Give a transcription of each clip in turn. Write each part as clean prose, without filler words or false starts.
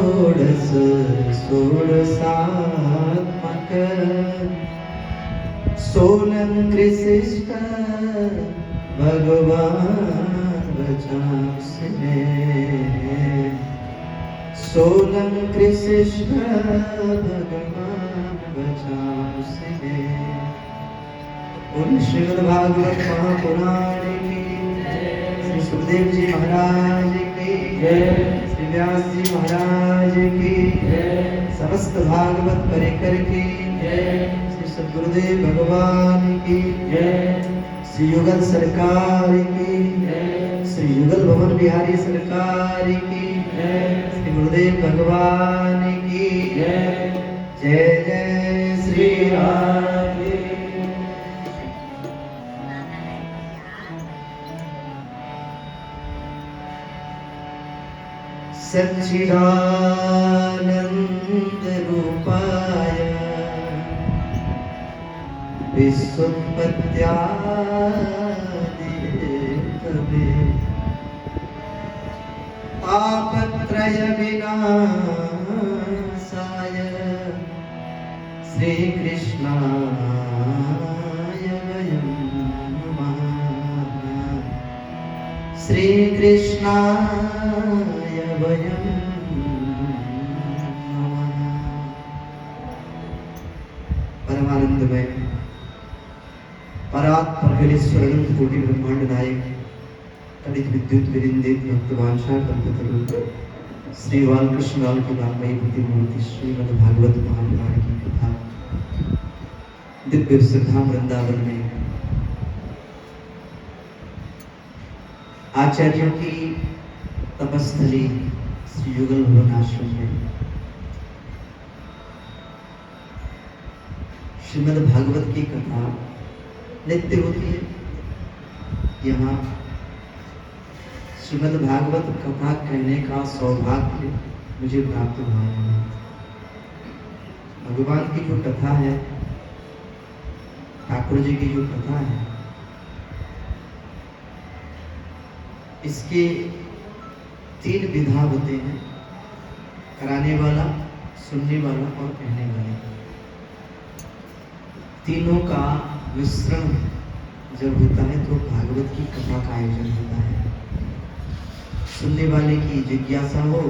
षोडश षोडशात्मक सोलंकृशिष्ट भगवान बचांसि मे सोलंकृशिष्ट भगवान बचांसि मे। बोलिए श्रीमद्भागवत महापुराण की, श्री सुखदेव जी महाराज की, श्री व्यास जी महाराज की, समस्त भागवत परिकर की, श्री सद्गुरुदेव भगवान की, श्री युगल सरकार की, श्री युगल भवन बिहारी सरकार की, श्री गुरुदेव भगवान की जय। जय श्री राम। सच्चिदानंद रूपाय विश्वोत्पत्त्यादिहेतवे तापत्रय विनाशाय श्रीकृष्णाय वयं नमः। श्रीकृष्णाय वयं नमः। परमानंदमय परात्परमेश्वर अनंत कोटि ब्रह्मांड नायक तड़ित विद्युत विरिंदित भक्तवांछा कल्पतरु श्री बालकृष्ण लाल की बालमयी बुद्धि मूर्ति श्रीमद् भागवत महापुराण की कथा दिव्य श्रद्धा वृंदावन में आचार्यों की तपस्थली श्री युगल भवन आश्रम में श्रीमद् भागवत की कथा नित्य होती है। यहाँ श्रीमद् भागवत कथा कहने का सौभाग्य मुझे प्राप्त हुआ है। भगवान की जो कथा है, ठाकुर जी की जो कथा है, इसके 3 विधा होते हैं, कराने वाला, सुनने वाला और कहने वाला। तीनों का मिश्रण जब होता है तो भागवत की कथा का आयोजन होता है। सुनने वाले की जिज्ञासा हो,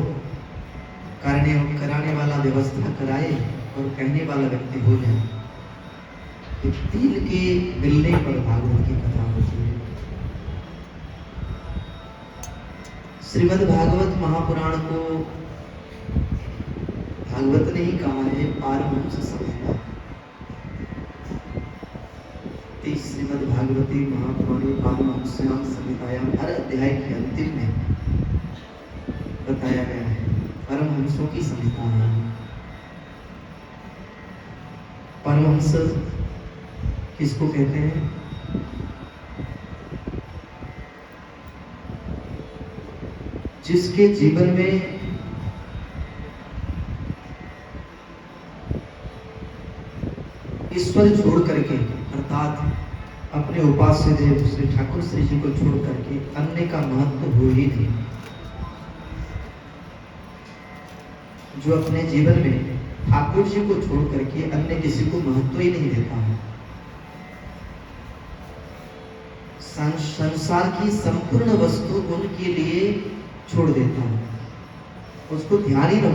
कराने वाला व्यवस्था कराए और कहने वाला व्यक्ति हो जाए, तो 3 के मिलने पर भागवत की कथा होती है। श्रीमद् भागवत महापुराण को भागवत ने ही कहा है पारमहंस संहिता। श्रीमद् भागवती महापुराणे पारमहंस्यां संहितायां हर अध्याय के अंतिम में बताया गया है परमहंसों की संहिता है। परमहंस किसको कहते हैं? जिसके जीवन में ईश्वर छोड़ करके, अर्थात अपने उपास्य देव श्री ठाकुर श्री जी को छोड़ करके अन्य का महत्व हो ही नहीं। जो अपने जीवन में ठाकुर जी को छोड़ करके अन्य किसी को महत्व ही नहीं देता है, संसार की संपूर्ण वस्तु उनके लिए छोड़ देता है, उसको ध्यान ही न हो।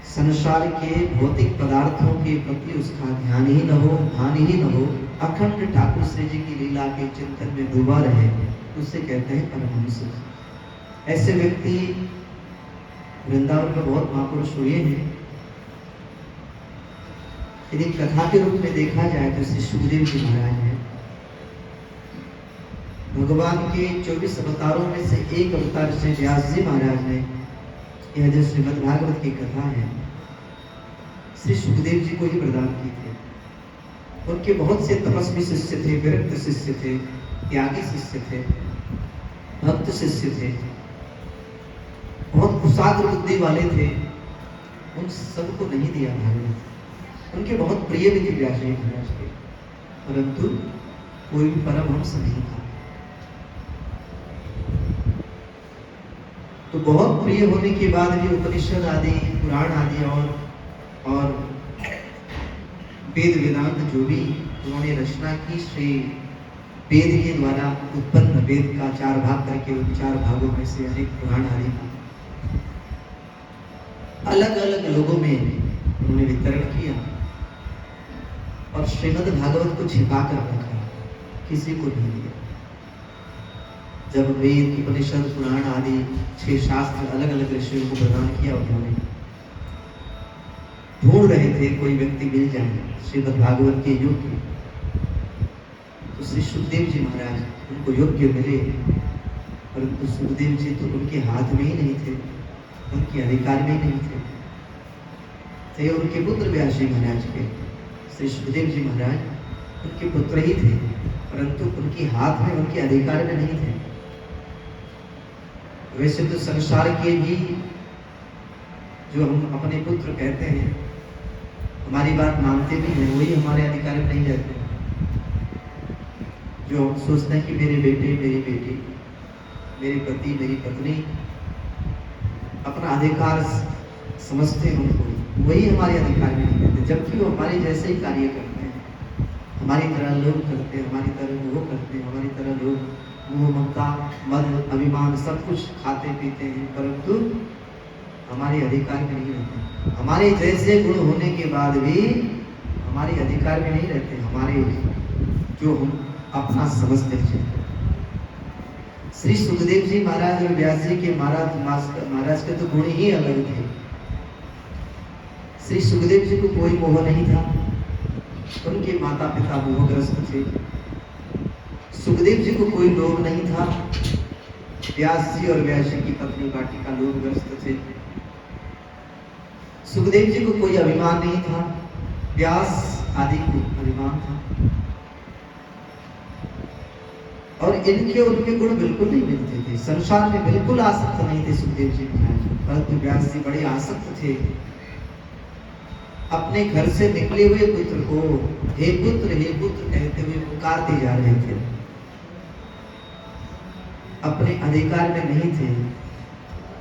संसार के भौतिक पदार्थों के प्रति उसका ध्यान ही न हो, भान ही न हो, अखंड ठाकुर श्री जी की लीला के चिंतन में डूबा रहे, उसे कहते हैं परमहंस। ऐसे व्यक्ति वृंदावन में बहुत महापुरुष हुए हैं। यदि कथा के रूप में देखा जाए तो श्री सुखदेव जी महाराज हैं। भगवान के 24 अवतारों में से एक अवतार श्री व्यास जी महाराज ने, यह जो श्रीमद् भागवत की कथा है, श्री सुखदेव जी को ही प्रदान की थी। उनके बहुत से तपस्वी शिष्य थे, विरक्त शिष्य थे, त्यागी शिष्य थे, भक्त शिष्य थे, बहुत कुशाग्र बुद्धि वाले थे। उन सबको नहीं दिया भागवत। उनके बहुत प्रिय भी थे व्यास जी महाराज के, परंतु कोई भी परमहंस नहीं था। तो बहुत प्रिय होने के बाद भी उपनिषद आदि, पुराण आदि और वेद वेदांत जो भी उन्होंने रचना की, श्री वेद के द्वारा उत्पन्न, वेद का 4 भाग करके उन 4 भागों में से अनेक पुराण आदि का अलग अलग लोगों में उन्होंने वितरण किया और श्रीमद् भागवत को छिपा कर रखा, किसी को नहीं दिया। जब वेद, उपनिषद, पुराण आदि 6 शास्त्र अलग अलग ऋषियों को प्रदान किया, उन्होंने ढूंढ रहे थे कोई व्यक्ति मिल जाए श्रीमद् भागवत के योग्य, तो श्री सुखदेव जी महाराज उनको योग्य मिले, परंतु सुखदेव जी तो उनके हाथ में ही नहीं थे, उनके अधिकार में ही नहीं थे। उनके पुत्र व्यास जी महाराज के, श्री सुखदेव जी महाराज उनके पुत्र ही थे, परंतु उनके हाथ में, उनके अधिकार में नहीं थे। वैसे तो संसार के भी जो हम अपने पुत्र कहते हैं, हमारी बात मानते भी हैं, वही हमारे अधिकार में नहीं रहते। जो हम सोचते हैं कि मेरे बेटे, मेरी बेटी, मेरे पति, मेरी पत्नी, अपना अधिकार समझते हैं उनको, वही हमारे अधिकार में नहीं रहते, जबकि वो हमारे जैसे ही कार्य करते हैं, हमारी तरह लोग करते हैं, हमारी तरह वो करते हैं, हमारी तरह लोग मोह, ममता, मद, अभिमान सब कुछ खाते पीते हैं, परंतु हमारे अधिकार में नहीं रहते। हमारे जैसे गुण होने के बाद भी हमारे अधिकार में नहीं रहते, हमारे जो हम अपना समझते थे। श्री सुखदेव जी महाराज और व्यास जी के महाराज के तो गुण ही अलग थे। श्री सुखदेव जी को कोई मोह नहीं था, उनके माता पिता मोहग्रस्त थे। सुखदेव जी को कोई लोभ नहीं था, व्यास जी और व्यास जी की पत्नी वाटिका लोभग्रस्त थे। सुखदेव जी को कोई अभिमान नहीं था, व्यास आदि को अभिमान था। और इनके उनके गुण बिल्कुल नहीं मिलते थे, संसार में बिल्कुल आसक्त नहीं थे सुखदेव जी महाराज, परंतु व्यास जी बड़े आसक्त थे। अपने घर से निकले हुए पुत्र को हे पुत्र कहते हुए पुकारते जा रहे थे। अपने अधिकार में नहीं थे,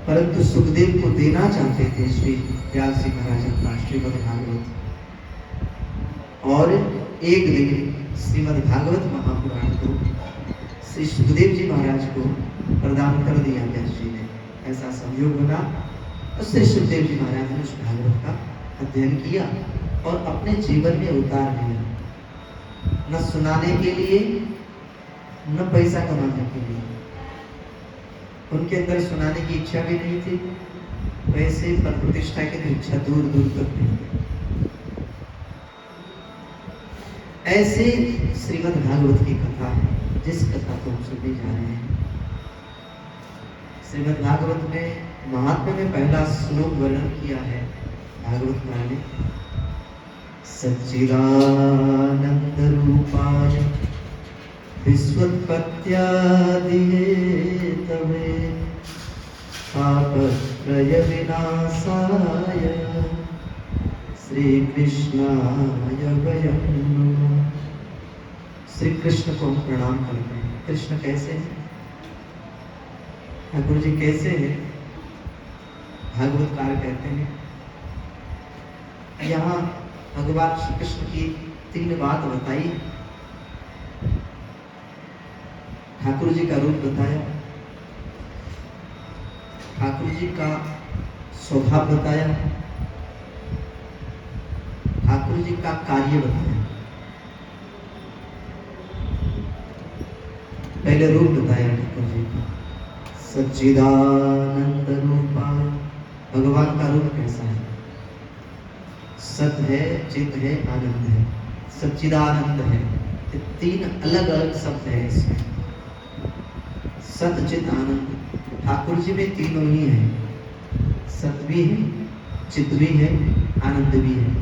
परंतु सुखदेव को देना चाहते थे श्री व्यास जी महाराज का श्रीमद् भागवत। और एक दिन श्रीमद् भागवत महापुराण को श्री सुखदेव जी महाराज को प्रदान कर दिया व्यास जी ने। ऐसा संयोग बना और श्री सुखदेव जी महाराज ने उस भागवत का अध्ययन किया और अपने जीवन में उतार लिया, न सुनाने के लिए न पैसा कमाने के लिए। उनके अंदर सुनाने की इच्छा भी नहीं थी, पैसे पद प्रतिष्ठा की तो इच्छा दूर दूर तक नहीं थी। ऐसे श्रीमद् भागवत की कथा है, जिस कथा को हम सुनने जा रहे हैं। श्रीमद् भागवत में महात्म्य में पहला श्लोक वर्णन किया है भागवत पुराण ने। सच्चिदानंद रूपाय विश्वोत्पत्त्यादि हेतवे तापत्रय विनाशाय श्री कृष्णाय वयं नमः। श्री कृष्ण को हम प्रणाम करते हैं। कृष्ण कैसे हैं? ठाकुर जी कैसे हैं? भागवतकार कहते हैं यहाँ भगवान श्री कृष्ण की 3 बात बताई। ठाकुर जी का रूप बताया, ठाकुर जी का स्वभाव बताया, ठाकुर जी का कार्य बताया। पहले रूप बताया ठाकुर जी का, सच्चिदानंद रूपा। भगवान का रूप कैसा है? सत है, चित है, आनंद है, सच्चिदानंद है। ये 3 अलग अलग शब्द है इसमें, सत, चित, आनंद। ठाकुर जी में तीनों ही है, सत भी है, चित भी है, आनंद भी है,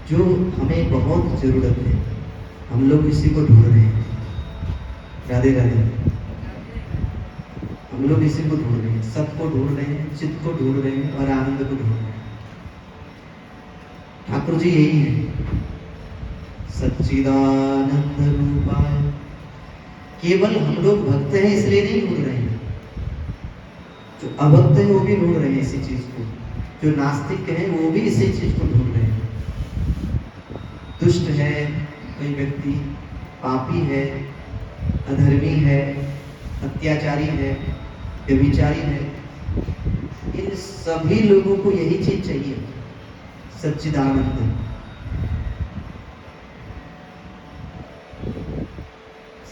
जो हमें बहुत जरूरत है। हम लोग इसी को ढूंढ रहे हैं। राधे राधे। हम लोग इसी को ढूंढ रहे हैं, सत को ढूंढ रहे हैं, चित्त को ढूंढ रहे हैं और आनंद को ढूंढ रहे हैं। ठाकुर जी यही है, सच्चिदानंद रूपाय। केवल हम लोग भक्त हैं इसलिए नहीं ढूंढ रहे हैं, जो अभक्त है वो भी ढूंढ रहे हैं इसी चीज को, जो नास्तिक है वो भी इसी चीज को ढूंढ रहे हैं। दुष्ट है कोई व्यक्ति, पापी है, अधर्मी है, अत्याचारी है, व्यभिचारी है, इन सभी लोगों को यही चीज चाहिए, सच्चिदानंद।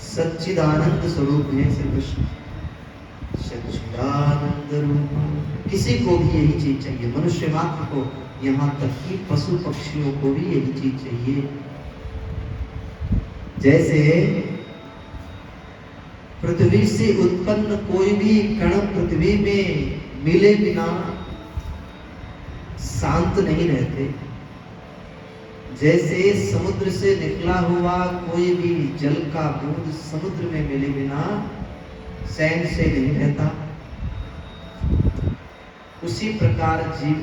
सच्चिदानंद स्वरूप है श्री कृष्ण, सच्चिदानंद रूप। किसी को भी यही चीज चाहिए, मनुष्य मात्र को, यहाँ तक कि पशु पक्षियों को भी यही चीज चाहिए। जैसे पृथ्वी से उत्पन्न कोई भी कण पृथ्वी में मिले बिना शांत नहीं रहते, जैसे समुद्र से निकला हुआ कोई भी जल का बूंद समुद्र में मिले बिना चैन से नहीं रहता, उसी प्रकार जीव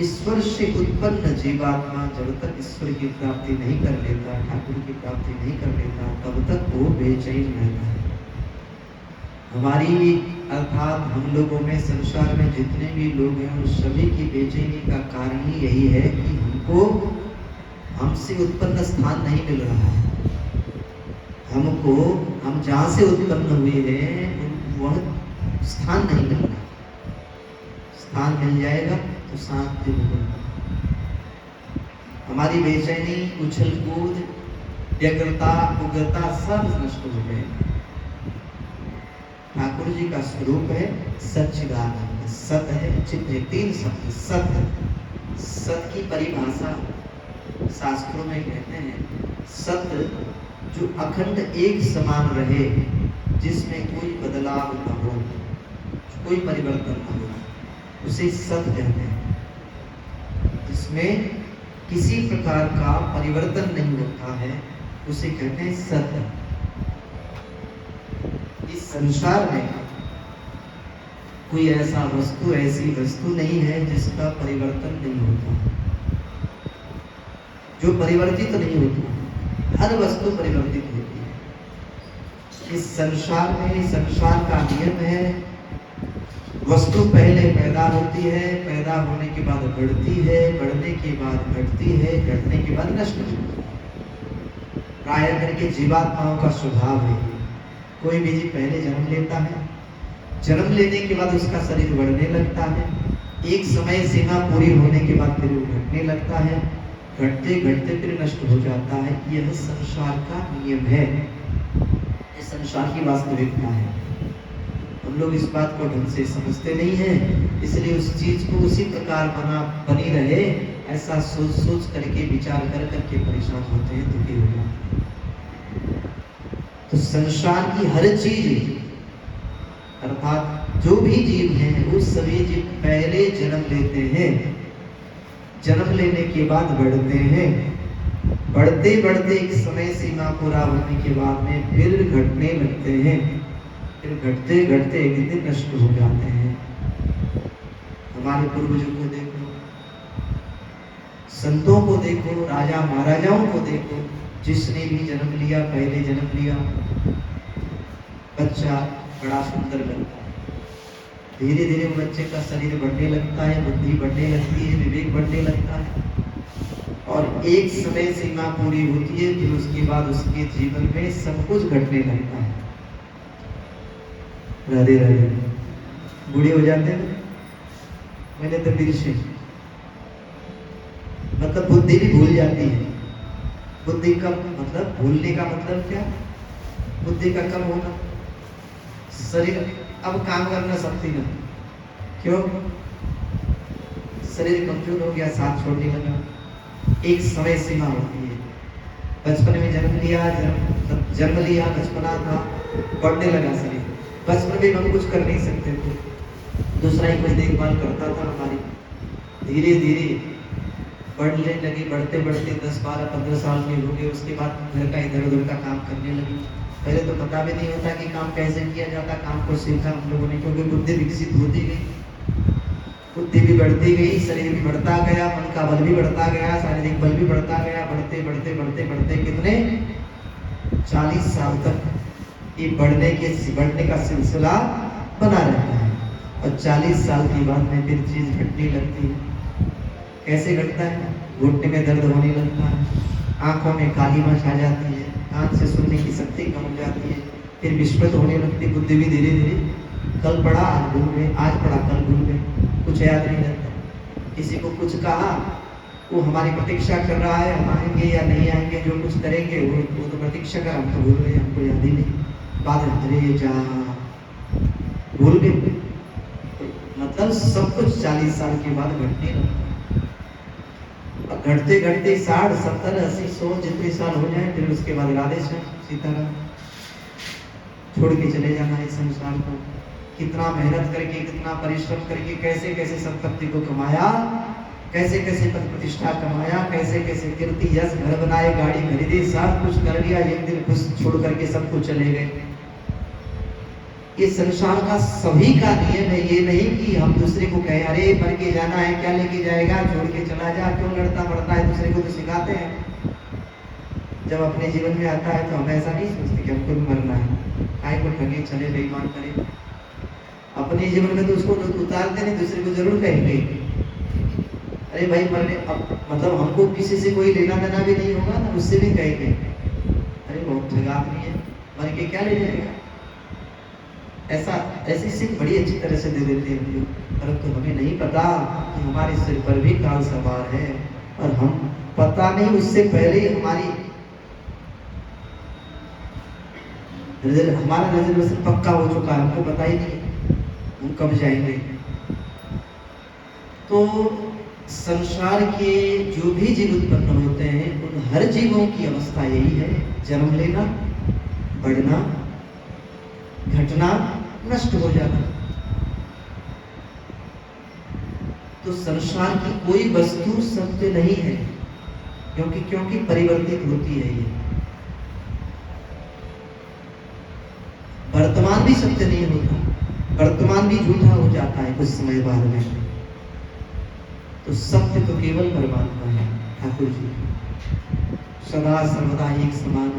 ईश्वर से उत्पन्न जीवात्मा जब तक ईश्वर की प्राप्ति नहीं कर लेता, ठाकुर की प्राप्ति नहीं कर लेता, तब तक वो बेचैन रहता है। हमारी अर्थात हम लोगों में, संसार में जितने भी लोग हैं उन सभी की बेचैनी का कारण ही यही है कि हमको हमसे उत्पन्न स्थान नहीं मिल रहा है। हमको हम जहाँ से उत्पन्न हुए हैं वह स्थान नहीं मिल रहा। स्थान मिल जाएगा तो शांति होगी। हमारी बेचैनी, उछल कूद, व्यग्रता, उग्रता सब नष्ट हो गए। ठाकुर जी का स्वरूप है सच्चिदानंद। सत है, चित्त है, तीन शब्द। सत, सत की परिभाषा शास्त्रों में कहते हैं सत्य जो अखंड एक समान रहे, जिसमें कोई बदलाव न हो, कोई परिवर्तन न हो, उसे सत्य कहते हैं। जिसमें किसी प्रकार का परिवर्तन नहीं होता है उसे कहते हैं सत्य। इस संसार में कोई ऐसा वस्तु, ऐसी वस्तु नहीं है जिसका परिवर्तन नहीं होता, जो परिवर्तित नहीं होती। हर वस्तु परिवर्तित होती है। इस संसार में, संसार का नियम है, वस्तु पहले पैदा होती है, पैदा होने के बाद बढ़ती है, बढ़ने के बाद घटती है, घटने के बाद नष्ट होती है। प्राय करके जीवात्माओं का स्वभाव है। कोई भी जीव पहले जन्म लेता है, जन्म लेने के बाद उसका शरीर बढ़ने लगता है, एक समय सीमा पूरी होने के बाद फिर वो घटने लगता है, घटते घटते फिर नष्ट हो जाता है। यह संसार का नियम है, ये संसार की वास्तविकता है। हम लोग इस बात को ढंग से समझते नहीं हैं, इसलिए उस चीज को उसी प्रकार बनी रहे ऐसा सोच सोच करके, विचार कर करके परेशान होते हैं, दुखी हो जाते हैं। तो संसार की हर चीज अर्थात जो भी जीव हैं वो सभी जीव पहले जन्म लेते हैं, जन्म लेने के बाद बढ़ते हैं, बढ़ते बढ़ते एक समय सीमा पूरा होने के बाद में फिर घटने लगते हैं, फिर घटते घटते एक दिन नष्ट हो जाते हैं। हमारे पूर्वजों को देखो, संतों को देखो, राजा महाराजाओं को देखो, जिसने भी जन्म लिया, पहले जन्म लिया, बच्चा बड़ा सुंदर लगता है, धीरे धीरे वो बच्चे का शरीर बढ़ने लगता है, बुद्धि बढ़ने लगती है, विवेक बढ़ने लगता है, और एक समय सीमा पूरी होती है, फिर उसके बाद उसके जीवन में सब कुछ घटने लगता है। राधे राधे। बूढ़े हो जाते हैं, मैंने तो फिर से मतलब बुद्धि भी भूल जाती है। बुद्धि कम मतलब भूलने का मतलब क्या? बुद्धि का कम होना, शरीर अब काम करना सकती ना, क्यों? शरीर कमजोर हो गया, साथ छोड़ने लगा। एक समय सीमा होती है। बचपन में जन्म लिया, जन्म लिया, बचपना था, बढ़ने लगा शरीर। बचपन में हम कुछ कर नहीं सकते थे, दूसरा ही कोई देखभाल करता था हमारी। धीरे धीरे बढ़ने लगे, बढ़ते बढ़ते 10, 12, 15 साल में हो गए, उसके बाद घर का इधर उधर का काम करने लगे। पहले तो पता भी नहीं होता कि काम कैसे किया जाता, काम को सीखा हम लोगों ने, क्योंकि बुद्धि विकसित होती गई, बुद्धि भी बढ़ती गई, शरीर भी बढ़ता गया, मन का बल भी बढ़ता गया, शारीरिक बल भी बढ़ता गया। बढ़ते बढ़ते बढ़ते बढ़ते कितने 40 साल तक ये बढ़ने का सिलसिला बना रहता है। और 40 साल की बाद में फिर चीज घटने लगती है। कैसे घटता है? घुटने में दर्द होने लगता है, आंखों में कालीमा छा जाती है, कान से सुनने की शक्ति कम हो जाती है, फिर विस्मृत होने लगती, बुद्धि भी धीरे धीरे कल पढ़ा आज भूल गए, आज पढ़ा कल भूल गए, कुछ याद नहीं रहता। किसी को कुछ कहा, वो हमारी प्रतीक्षा कर रहा है, हम आएंगे या नहीं आएंगे, जो कुछ करेंगे वो तो प्रतीक्षा कर, हम तो भूल गए, हमको याद ही नहीं। बाद अरे जा भूल गए। मतलब सब कुछ 40 साल के बाद घटने लगता है। घटते घटते 60, 70, 80, 100 जितने साल हो जाए, फिर उसके बाद राधे श्याम सीताराम छोड़ के चले जाना है संसार को। कितना मेहनत करके, कितना परिश्रम करके, कैसे कैसे संपत्ति को कमाया, कैसे कैसे पद प्रतिष्ठा कमाया, कैसे कैसे कीर्ति यश घर बनाए, गाड़ी खरीदी, सब कुछ कर लिया, एक दिन खुश छोड़ करके सब कुछ चले गए। ये संसार का सभी का नियम है। ये नहीं कि हम दूसरे को कहें अरे मर के जाना है, क्या लेके जाएगा, छोड़ के चला जा, क्यों लड़ता मरता है, दूसरे को तो सिखाते हैं। जब अपने जीवन में आता है तो हम ऐसा नहीं सोचते कि हमको भी मरना है, काय को ठगे चले बेईमान करे। अपने जीवन में तो उसको उतारते नहीं, दूसरे को जरूर कहेंगे अरे भाई मरने, मतलब हमको किसी से कोई लेना देना भी नहीं होगा ना, उससे भी कहेंगे अरे बहुत ठगा आदमी है, मर के क्या ले जाएगा। ऐसी सीख बड़ी अच्छी तरह से दे देते हैं, परंतु हमें नहीं पता कि हमारे सिर पर भी काल सवार है, और हम पता नहीं उससे पहले ही हमारा रिजर्वेशन पक्का हो चुका है, हमको पता ही नहीं हम कब जाएंगे। तो संसार के जो भी जीव उत्पन्न होते हैं, उन हर जीवों की अवस्था यही है, जन्म लेना, बढ़ना, घटना, नष्ट हो जाना। तो संसार की कोई वस्तु सत्य नहीं है, क्योंकि परिवर्तित होती है। ये वर्तमान भी सत्य नहीं होता, वर्तमान भी झूठा हो जाता है कुछ समय बाद में। तो सत्य तो केवल परमात्मा है, ठाकुर जी सदा सर्वदा एक समान,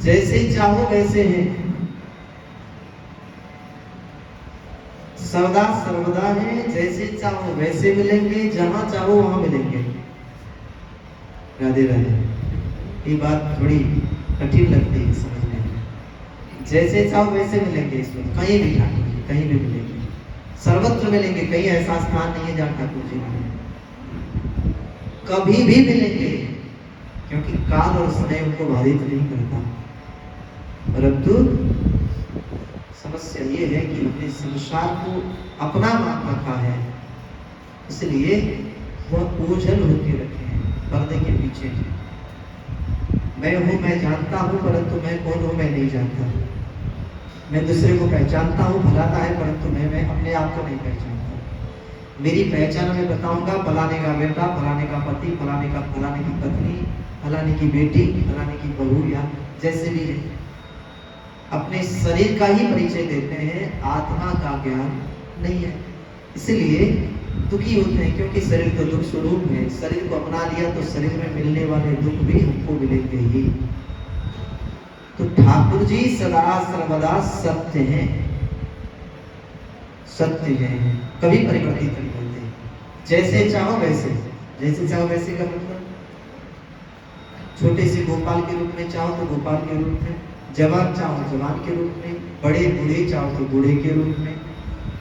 जैसे चाहो वैसे है, सदा सर्वदा है, जैसे चाहो वैसे मिलेंगे, जहां चाहो वहां मिलेंगे। राधे राधे। ये बात थोड़ी कठिन लगती है समझने में, जैसे चाहो वैसे मिलेंगे, इसमें कहीं भी ठाकुर जी कहीं भी मिलेंगे, सर्वत्र मिलेंगे, कहीं ऐसा स्थान नहीं है जहां ठाकुर जी मिलेंगे, कभी भी मिलेंगे, क्योंकि काल और समय उनको बाधित नहीं करता। परंतु समस्या ये है कि हमने संसार को अपना मान रखा है, इसलिए वह ओझल होके रखे हैं पर्दे के पीछे। मैं हूं, मैं जानता हूं, परंतु मैं कौन हूं मैं नहीं जानता। मैं दूसरे को पहचानता हूं, भलाता है, परंतु मैं अपने आप को नहीं पहचानता। मेरी पहचान मैं बताऊंगा, फलाने का बेटा, फलाने का पति, फलाने की पत्नी, फलाने की बेटी, फलाने की बहू, या जैसे भी है, अपने शरीर का ही परिचय देते हैं, आत्मा का ज्ञान नहीं है। इसलिए दुखी होते हैं, क्योंकि शरीर तो दुख स्वरूप है। शरीर को अपना लिया तो शरीर में मिलने वाले दुख भी हमको मिलेंगे ही। तो ठाकुर जी सदा सर्वदा सत्य हैं, सत्य हैं, कभी परिवर्तित नहीं होते। जैसे चाहो वैसे, जैसे चाहो वैसे का मतलब छोटे से गोपाल के रूप में चाहो तो गोपाल के रूप में, जवान चाहो जवान के रूप में, बड़े बूढ़े चाहो तो बूढ़े के रूप में।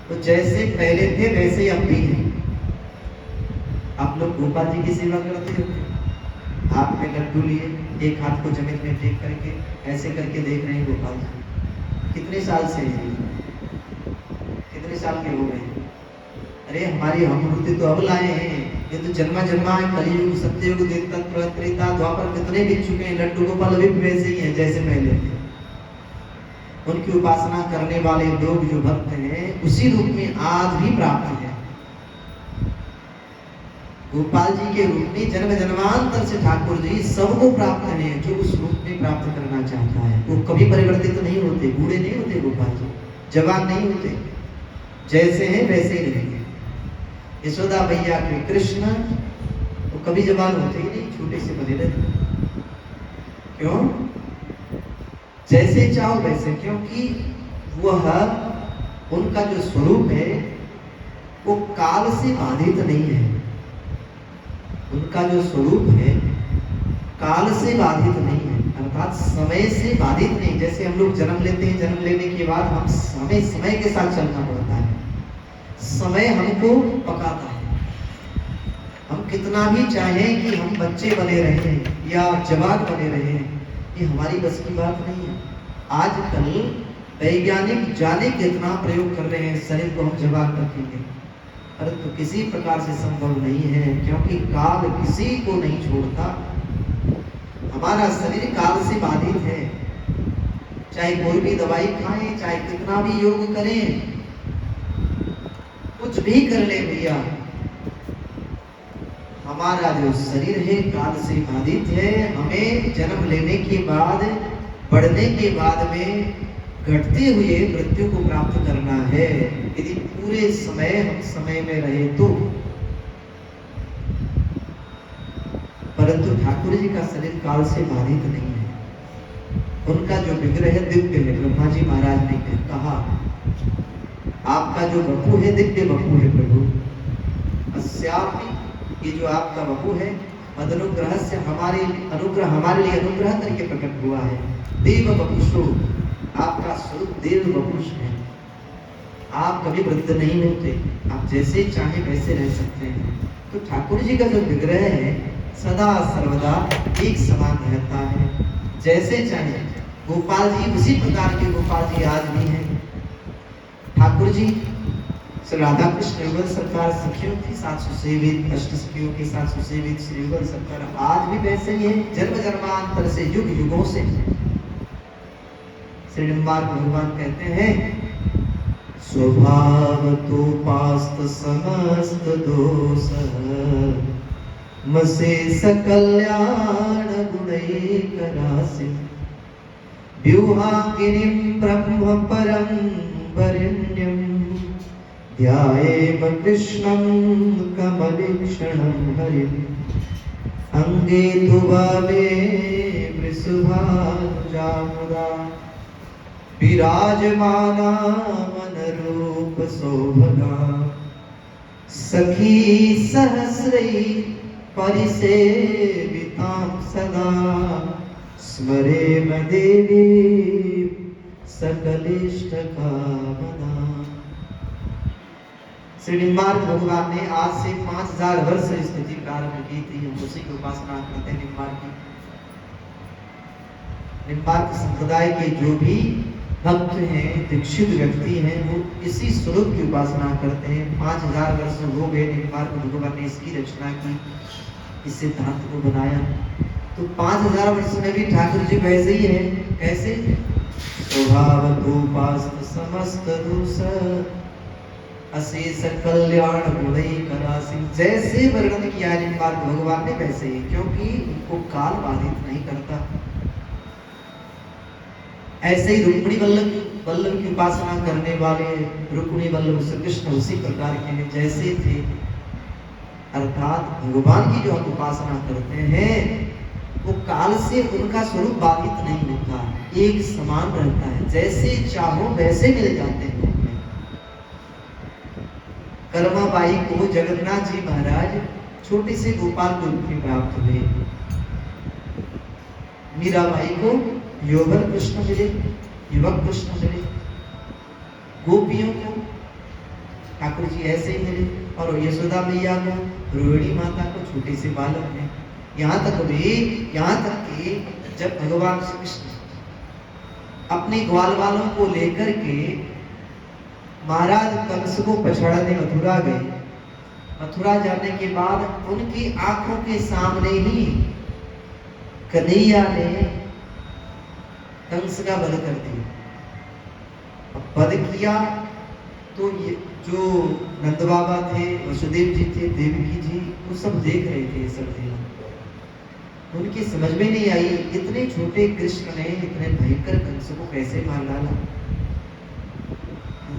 तो जैसे पहले थे वैसे ही अब भी हैं। आप लोग गोपाल जी की सेवा करते हो, हाथ में लड्डू लिए, एक हाथ को जमीन में टेक करके ऐसे करके देख रहे हैं गोपाल जी। कितने साल से हैं? कितने साल के हो गए? अरे हमारी हमरूति तो अब लाए हैं, ये तो जन्मा जन्मा है, कलियुग, सत्ययुग, त्रेता, द्वापर कितने बीत चुके हैं। लड्डू गोपाल अभी वैसे ही है जैसे पहले थे। उनकी उपासना करने वाले लोग जो भक्त हैं, उसी रूप में आज भी प्राप्त है। गोपाल जी के रूप में जन्म जन्मांतर से ठाकुर जी सबको प्राप्त है, जो उस रूप में प्राप्त करना चाहता है। वो कभी परिवर्तित तो नहीं होते, बूढ़े नहीं होते गोपाल जी, जवान नहीं होते, जैसे हैं वैसे ही रहेंगे। यशोदा भैया के कृष्ण वो कभी जवान होते ही नहीं, छोटे से बने रहते। क्यों? जैसे चाहो वैसे, क्योंकि वह उनका जो स्वरूप है वो काल से बाधित नहीं है। उनका जो स्वरूप है काल से बाधित नहीं है, अर्थात समय से बाधित नहीं। जैसे हम लोग जन्म लेते हैं, जन्म लेने के बाद हम समय के साथ चलना पड़ता है, समय हमको पकाता है। हम कितना भी चाहें कि हम बच्चे बने रहें या जवान बने रहें, ये हमारी बस की बात नहीं है। आजकल वैज्ञानिक जाने कितना प्रयोग कर रहे हैं शरीर को हम जवान रखेंगे, परंतु किसी प्रकार से संभव नहीं है, क्योंकि काल किसी को नहीं छोड़ता। हमारा शरीर काल से बाधित है। चाहे कोई भी दवाई खाएं, चाहे कितना भी योग करें, कुछ भी कर ले भैया, हमारा जो शरीर है काल से बाधित है। हमें जन्म लेने के बाद, बढ़ने के बाद में घटते हुए मृत्यु को प्राप्त करना है, यदि पूरे समय हम समय में रहे तो। परंतु ठाकुर जी का शरीर काल से बाधित नहीं है। उनका जो विग्रह दिव्य है। ब्रह्मा जी महाराज ने कहा, आपका जो वपु है दिव्य वपु है प्रभु। अस्यापि, ये जो आपका वपु है, मदनुग्रह से हमारे लिए अनुग्रह करके प्रकट हुआ है। देव वपुषो, आपका स्वरूप देव वपुष है। आप कभी वृद्ध नहीं होते, आप जैसे चाहे वैसे रह सकते हैं। तो ठाकुर जी का जो विग्रह है सदा सर्वदा एक समान रहता है, जैसे चाहे। गोपाल जी उसी प्रकार के गोपाल जी आज भी हैं। ठाकुर जी श्री राधा कृष्ण युगल सरकार सखियों के साथ सुसेवित, अष्ट सखियों के साथ सुसेवित श्री युगल सरकार आज भी वैसे ही है, जन्म जन्मांतर से, युग युगों से। श्री निम्बार्क भगवान कहते हैं, स्वभाव तो पास्त समस्त दोष मसे सकल्याण गुणैक राशि व्यूहागिरिं ब्रह्म परं वरेण्यं ध्यायेम कृष्णं कमलीक्षणं हरिं अंगे तु भावे वृषभानुजामुदा विराजमाना मनरूप शोभगा सखी सहस्रै परिसेवितां सदा स्मरेम देवी सकलिष्ट कामना। श्री निम्बार्क भगवान ने आज से 5000 वर्ष स्तुति प्रारंभ की थी। हम उसी की उपासना करते हैं। निम्बार्क संप्रदाय के जो भी भक्त हैं, दीक्षित व्यक्ति हैं, वो इसी स्वरूप की उपासना करते हैं। 5000 वर्ष हो गए निम्बार्क भगवान ने इसकी रचना की, इस सिद्धांत को बनाया। तो 5000 वर्ष में भी ठाकुर जी वैसे ही है। कैसे? स्वभाव धूपास्त समस्त दोष अशेष कल्याण गुणैक राशि, जैसे वर्णन किया निम्बार्क भगवान ने वैसे ही, क्योंकि उनको काल बाधित नहीं करता। ऐसे ही रुक्मिणी वल्लभ की उपासना करने वाले रुक्मिणी वल्लभ श्री कृष्ण उसी प्रकार के जैसे थे। अर्थात भगवान की जो हम उपासना करते हैं वो काल से उनका स्वरूप बाधित नहीं होता, एक समान रहता है। जैसे चाहो वैसे मिल जाते हैं। कर्माबाई को जगन्नाथ जी महाराज छोटे से गोपाल के रूप में प्राप्त हुए। मीराबाई को यौवन कृष्ण मिले, युवक कृष्ण मिले। गोपियों को ठाकुर जी ऐसे ही मिले, और यशोदा मैया को, रोहिणी माता को छोटे से बालक में। यहाँ तक कि जब भगवान श्री कृष्ण अपने ग्वाल वालों को लेकर के महाराज कंस को पछाड़ने मथुरा गए, मथुरा जाने के बाद उनकी आंखों के सामने ही कन्हैया ने कंस का वध कर दिया। वध किया तो ये जो नंद बाबा थे, वसुदेव जी थे, देवकी जी, वो सब देख रहे थे ये सब लीला। उनकी समझ में नहीं आई, इतने छोटे कृष्ण ने इतने भयंकर कंस को कैसे मार डाला।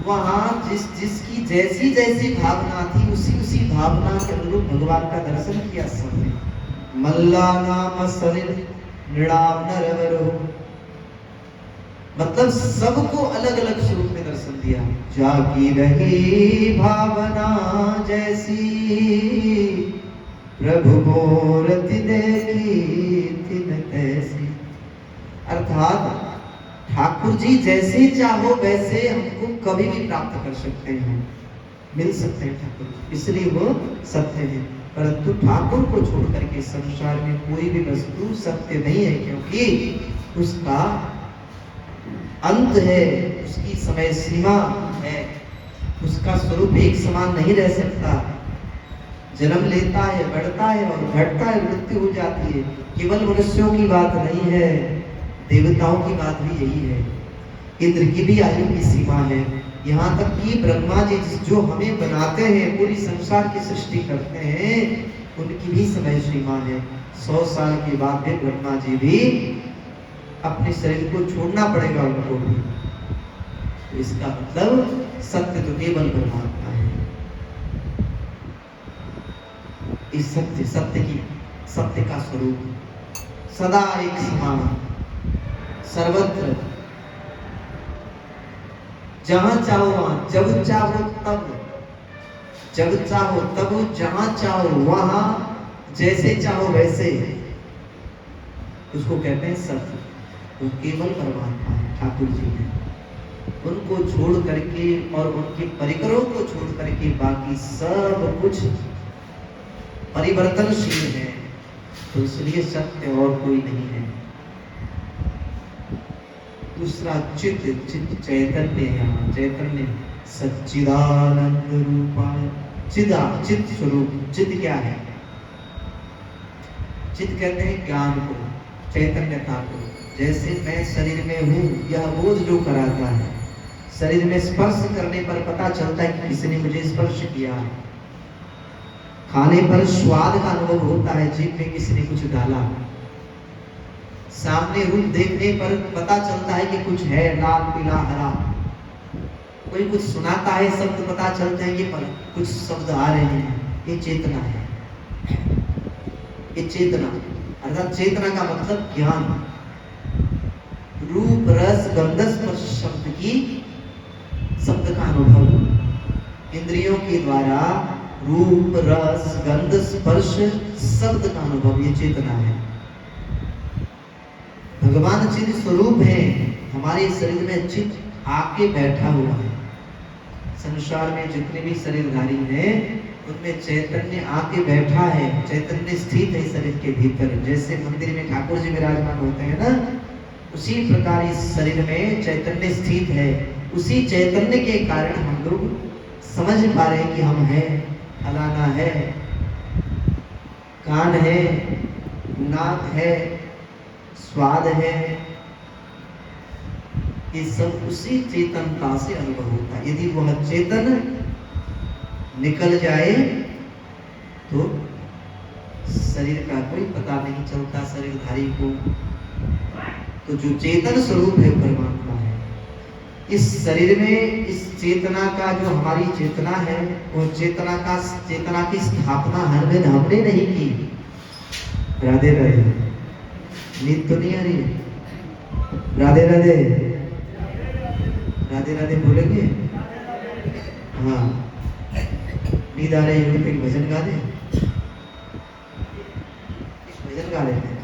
वहां जिसकी जैसी जैसी भावना थी उसी भावना के अनुरूप भगवान का दर्शन किया सबने। मल्ला नाम सरित नृणाम नरवरो, मतलब सबको अलग अलग स्वरूप में दर्शन दिया। दिया, जागी रही भावना जैसी प्रभु मूर्ति देखी तिन तैसी। अर्थात ठाकुर जी जैसे चाहो वैसे हमको कभी भी प्राप्त कर सकते हैं, मिल सकते हैं ठाकुर जी, इसलिए वो सत्य है। परंतु ठाकुर को छोड़ करके संसार में कोई भी वस्तु सत्य नहीं है, क्योंकि उसका अंत है, उसकी समय सीमा है, उसका स्वरूप एक समान नहीं रह सकता। जन्म लेता है, बढ़ता है और घटता है, मृत्यु हो जाती है। केवल मनुष्यों की बात नहीं है, देवताओं की बात भी यही है। इंद्र की भी आयु की सीमा है, यहाँ तक कि ब्रह्मा जी जो हमें बनाते हैं, पूरी संसार की सृष्टि करते हैं, उनकी भी समय सीमा है। 100 साल के बाद भी ब्रह्मा जी भी अपने शरीर को छोड़ना पड़ेगा उनको भी। तो इसका मतलब सत्य तो केवल परमात्मा है। इस सत्य का स्वरूप सदा एक समान, सर्वत्र, जहां चाहो वहां, जब चाहो तब, जब चाहो तब, जहां चाहो वहां, जैसे चाहो वैसे, उसको कहते हैं सत्य। वो केवल परमात्मा है, ठाकुर जी हैं। उनको छोड़ करके और उनके परिकरों को छोड़ करके बाकी सब कुछ परिवर्तनशील है, तो इसलिए सत्य और कोई नहीं है। दूसरा चित चैतन्य, यहाँ चैतन्य सच्चिदानंद रूपाय, चित स्वरूप। चित क्या है? चित कहते हैं ज्ञान को, चैतन्यता को। जैसे मैं शरीर में हूँ, यह बोध जो कराता है। शरीर में स्पर्श करने पर पता चलता है कि किसी ने मुझे स्पर्श किया। खाने पर स्वाद का अनुभव होता है, जीभ में किसी ने कुछ डाला। सामने रूप देखने पर पता चलता है कि कुछ है, लाल पीला हरा। कोई कुछ सुनाता है, शब्द पता चलते हैं कि कुछ शब्द आ रहे हैं। ये चेतना है, ये चेतना। अर्थात चेतना का मतलब ज्ञान, रूप रस गंध स्पर्श शब्द का अनुभव। इंद्रियों के द्वारा रूप रस गंध स्पर्श शब्द का अनुभव, ये चेतना है। भगवान चित स्वरूप है, हमारे शरीर में चित आके बैठा हुआ है। संसार में जितने भी शरीरधारी हैं, उनमें चैतन्य आके बैठा है, चैतन्य स्थित है शरीर के भीतर। जैसे मंदिर में ठाकुर जी विराजमान होते हैं ना, उसी प्रकार इस शरीर में चैतन्य स्थित है। उसी चैतन्य के कारण हम लोग समझ पा रहे हैं कि हम हैं, फलाना है, कान है, नाक है, स्वाद है। ये सब उसी चेतनता से अनुभव होता है। यदि वह चेतन निकल जाए तो शरीर का कोई पता नहीं चलता शरीरधारी को। तो जो चेतन स्वरूप है परमात्मा है। इस शरीर में इस चेतना का, जो हमारी चेतना है, वो चेतना की स्थापना हमने नहीं की। राधे राधे, नींद तो नहीं आ रही है? राधे राधे, राधे राधे बोलेंगे? हाँ, नींद आ रही है तो एक भजन गा दे, भजन गा लेते हैं।